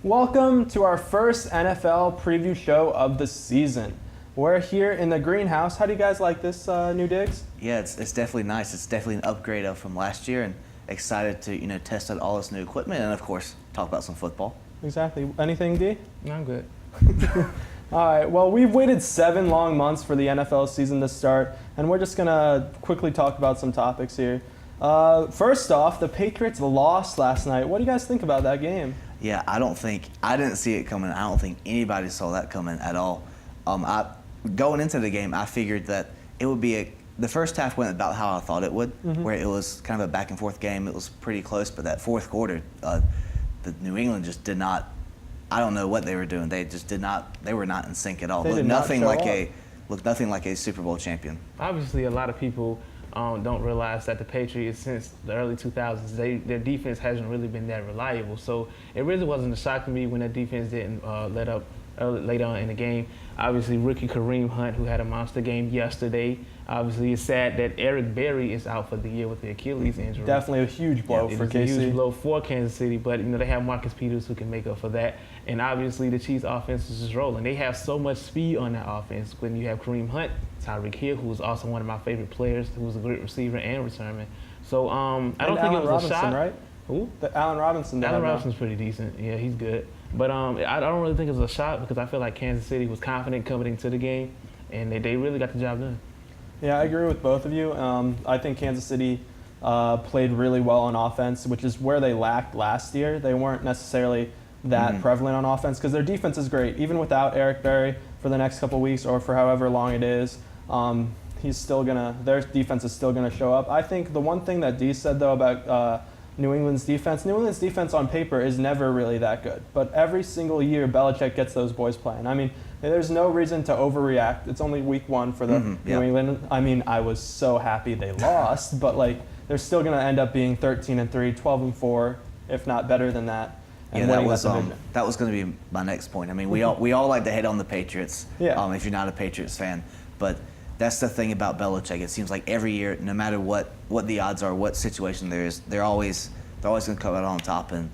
Welcome to our first NFL preview show of the season. We're here in the greenhouse. How do you guys like this new digs? Yeah, it's definitely nice. It's definitely an upgrade from last year, and excited to test out all this new equipment and of course talk about some football. Exactly. Anything, D? No, I'm good. All right. Well, we've waited 7 long months for the NFL season to start, and we're just gonna quickly talk about some topics here. First off, the Patriots lost last night. What do you guys think about that game? Yeah, I didn't see it coming. I don't think anybody saw that coming at all. Going into the game, I figured that it would be the first half went about how I thought it would, where it was kind of a back and forth game. It was pretty close, but that fourth quarter, the New England just did not. I don't know what they were doing. They just did not. They were not in sync at all. Looked nothing like a Super Bowl champion. Obviously, a lot of people don't realize that the Patriots, since the early 2000s, their defense hasn't really been that reliable. So it really wasn't a shock to me when that defense didn't let up later on in the game. Obviously, rookie Kareem Hunt, who had a monster game yesterday. Obviously, it's sad that Eric Berry is out for the year with the Achilles injury. Definitely a huge blow for KC. It's a huge blow for Kansas City, but they have Marcus Peters who can make up for that. And obviously, the Chiefs' offense is just rolling. They have so much speed on that offense. When you have Kareem Hunt, Tyreek Hill, who is also one of my favorite players, who was a great receiver and returner. So I don't think it was a shot. Right? Who? Allen Robinson. Allen Robinson's pretty decent. Yeah, he's good. But I don't really think it was a shot because I feel like Kansas City was confident coming into the game, and they really got the job done. Yeah, I agree with both of you. I think Kansas City played really well on offense, which is where they lacked last year. They weren't necessarily that prevalent on offense because their defense is great. Even without Eric Berry for the next couple weeks or for however long it is, their defense is still gonna show up. I think the one thing that Dee said though about New England's defense on paper is never really that good. But every single year, Belichick gets those boys playing. I mean, there's no reason to overreact. It's only week 1 for the New England. I mean, I was so happy they lost, but they're still going to end up being 13-3, 12-4, if not better than that. And that was going to be my next point. I mean, we all like to hate on the Patriots. Yeah. If you're not a Patriots fan, but that's the thing about Belichick. It seems like every year, no matter what the odds are, what situation there is, they're always going to come out on top. And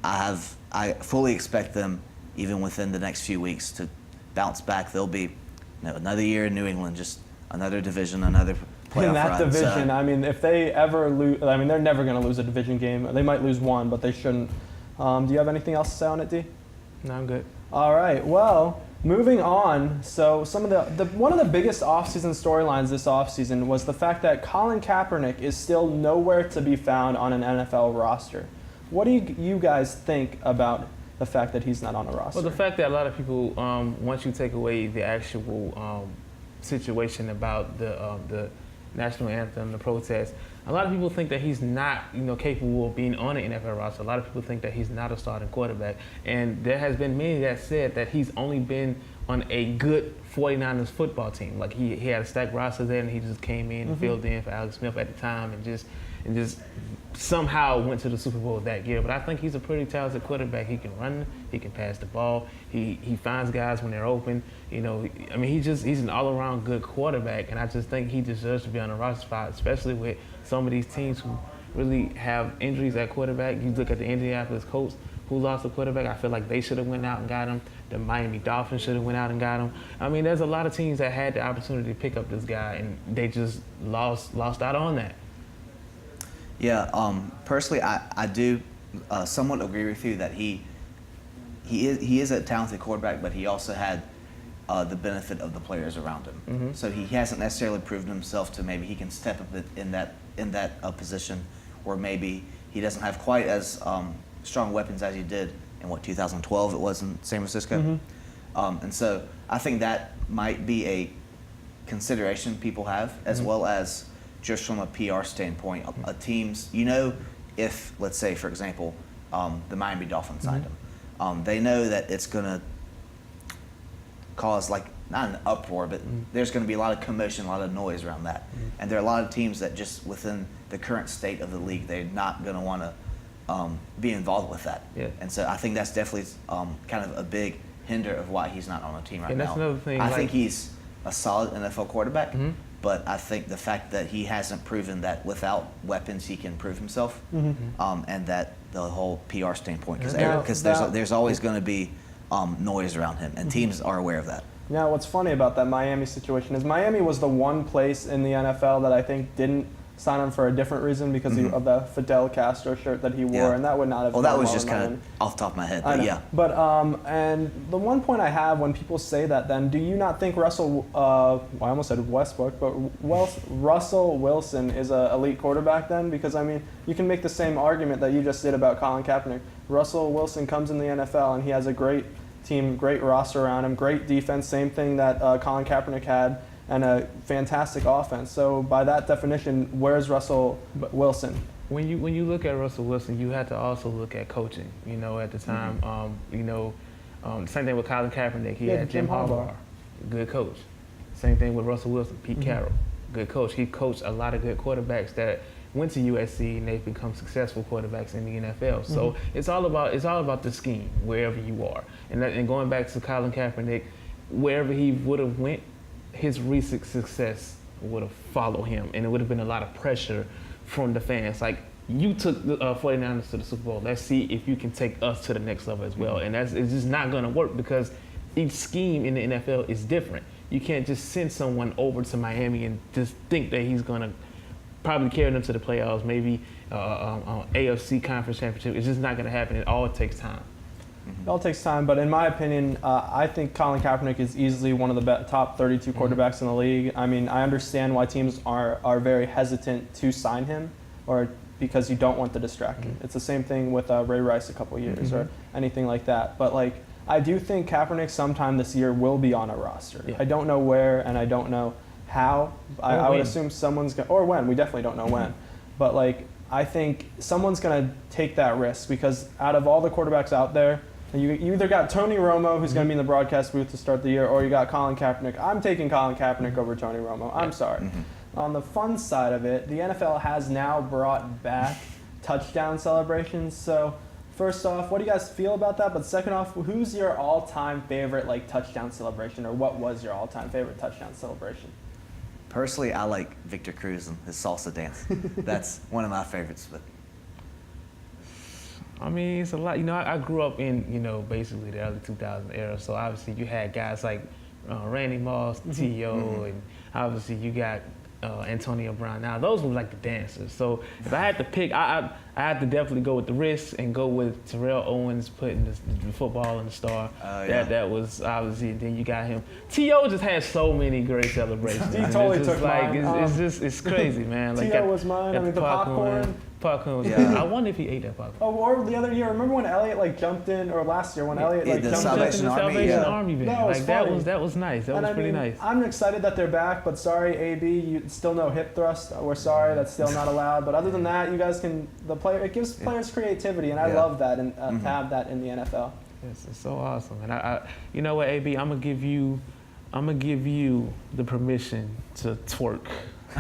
I fully expect them, even within the next few weeks, to bounce back. They'll be another year in New England, just another division, another playoff in that run. division. I mean, if they ever lose, I mean, they're never going to lose a division game. They might lose one, but they shouldn't. Do you have anything else to say on it, D? No, I'm good. All right. Well, moving on. So one of the biggest offseason storylines this offseason was the fact that Colin Kaepernick is still nowhere to be found on an NFL roster. What do you guys think about the fact that he's not on a roster? Well, the fact that a lot of people, once you take away the actual situation about the national anthem, the protest, a lot of people think that he's not, capable of being on an NFL roster. A lot of people think that he's not a starting quarterback. And there has been many that said that he's only been on a good 49ers football team. Like he had a stacked roster there, and he just came in and filled in for Alex Smith at the time, and just somehow went to the Super Bowl that year. But I think he's a pretty talented quarterback. He can run, he can pass the ball, he finds guys when they're open. I mean, he's an all-around good quarterback, and I just think he deserves to be on the roster spot, especially with some of these teams who really have injuries at quarterback. You look at the Indianapolis Colts, who lost a quarterback. I feel like they should have went out and got him. The Miami Dolphins should have went out and got him. I mean, there's a lot of teams that had the opportunity to pick up this guy, and they just lost out on that. Yeah, personally, I do somewhat agree with you that he is a talented quarterback, but he also had the benefit of the players around him. So he hasn't necessarily proven himself to maybe he can step up in that position, or maybe he doesn't have quite as strong weapons as he did in 2012 it was in San Francisco. And so I think that might be a consideration people have, as well as just from a PR standpoint, a teams, if, let's say, for example, the Miami Dolphins signed him, they know that it's going to cause, not an uproar, but there's going to be a lot of commotion, a lot of noise around that. And there are a lot of teams that just within the current state of the league, they're not going to want to be involved with that. Yeah. And so I think that's definitely kind of a big hinder of why he's not on a team right now. That's another thing. I think he's a solid NFL quarterback. But I think the fact that he hasn't proven that without weapons he can prove himself, and that the whole PR standpoint, Yeah. because That- there's always going to be noise around him, and teams are aware of that. Now, what's funny about that Miami situation is Miami was the one place in the NFL that I think didn't sign him for a different reason because of the Fidel Castro shirt that he wore, Yeah. and that would not have. Well, that gone was well just in kind Miami. of off the top of my head, I but know. yeah. But and the one point I have when people say that, then do you not think Russell? I almost said Westbrook, but Russell Wilson is an elite quarterback then? Because I mean, you can make the same argument that you just did about Colin Kaepernick. Russell Wilson comes in the NFL and he has a great team, great roster around him, great defense, same thing that Colin Kaepernick had, and a fantastic offense. So by that definition, where's Russell Wilson? When you look at Russell Wilson, you have to also look at coaching. You know, at the time, same thing with Colin Kaepernick. He had Jim Harbaugh, good coach. Same thing with Russell Wilson, Pete Carroll, good coach. He coached a lot of good quarterbacks that went to USC and they've become successful quarterbacks in the NFL. So it's all about the scheme wherever you are. And going back to Colin Kaepernick, wherever he would have went, his recent success would have followed him, and it would have been a lot of pressure from the fans. Like, you took the 49ers to the Super Bowl. Let's see if you can take us to the next level as well. And it's just not going to work because each scheme in the NFL is different. You can't just send someone over to Miami and just think that he's going to probably carry them to the playoffs, maybe AFC Conference Championship. It's just not going to happen. It all takes time. It all takes time, but in my opinion, I think Colin Kaepernick is easily one of the top 32 quarterbacks in the league. I mean, I understand why teams are very hesitant to sign him, or because you don't want the distraction. It's the same thing with Ray Rice a couple of years or anything like that. But like, I do think Kaepernick sometime this year will be on a roster. Yeah. I don't know where and I don't know how. I would assume someone's going to, or when. We definitely don't know when. But like, I think someone's going to take that risk because out of all the quarterbacks out there, you either got Tony Romo, who's going to be in the broadcast booth to start the year, or you got Colin Kaepernick. I'm taking Colin Kaepernick over Tony Romo. I'm sorry. On the fun side of it, the NFL has now brought back touchdown celebrations. So first off, what do you guys feel about that? But second off, who's your all-time favorite like touchdown celebration, or what was your all-time favorite touchdown celebration? Personally, I like Victor Cruz and his salsa dance. That's one of my favorites. But I mean, it's a lot. You know, I grew up in, basically the early 2000 era. So obviously you had guys like Randy Moss, T.O., and obviously you got Antonio Brown. Now, those were like the dancers. So if I had to pick, I had to definitely go with the wrist and go with Terrell Owens putting the football in the star. That was obviously, and then you got him. T.O. just had so many great celebrations. He totally took mine. It's crazy, man. Like T.O. was mine. I mean, the popcorn. Popcorn was Yeah. good. I wonder if he ate that popcorn. Oh, or the other year, remember when Elliott like jumped in, or last year when Elliott like the jumped Salvation in? Army, Salvation yeah. Army band. That was Like funny. that was nice. That And was I pretty mean, nice. I'm excited that they're back, but sorry, AB, still no hip thrust. We're sorry, that's still not allowed. But other than that, you guys can it gives players creativity, and I love that, and to have that in the NFL. It's so awesome. And I you know what, AB, I'm gonna give you the permission to twerk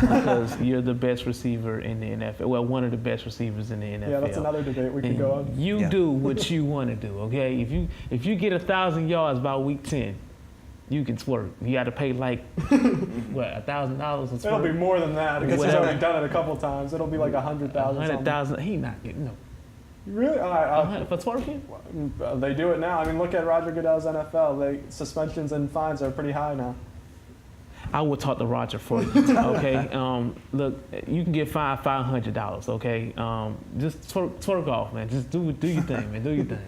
because you're the best receiver in the NFL. Well, one of the best receivers in the NFL. Yeah, that's another debate we could And go on. You do what you want to do, okay? If you get 1,000 yards by week 10, you can twerk. You got to pay like what, $1,000 to twerk? It'll be more than that because he's Whatever. already done it a couple times. It'll be like 100,000. 100,000. He not getting no. Really? All right, For twerking? they do it now. I mean, look at Roger Goodell's NFL. Suspensions and fines are pretty high now. I will talk to Roger for you, okay? Look, you can get fined $500, okay? Just twerk off, man. Just do your thing, man. Do your thing.